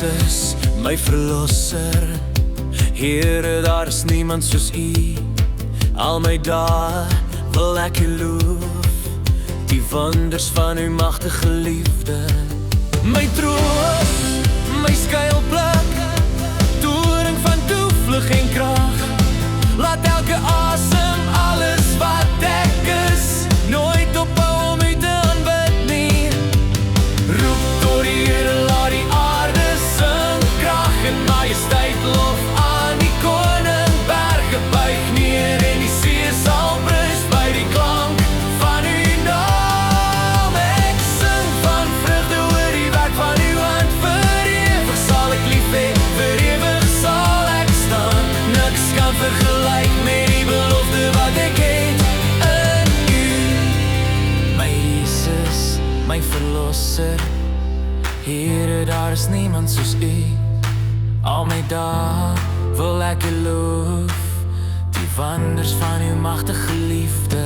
Jesus, my verlosser. Here, daar is niemand soos U. Al my dae wil ek U loof, die wonders van U magtige liefde. My troost, my skuilplek, toring van toevlug en krag. Laat elke asem, alles wat ek is, nooit ophou om U te aanbid nie. Roep tot die Here, laat die aarde sing, krag en majesteit lof aan die koning. Berge buig neer en die see sal brus by die klank van U naam. Ek sing van vreugde oor die werk van U hand, vir ewig sal ek lief hê, vir ewig sal ek staan. Niks kan vergelyk met die belofte wat ek het in U. My Jesus, my verlosser, Here, daar is niemand soos U. Al my dae wil ek U loof, die wonders van U magtige liefde.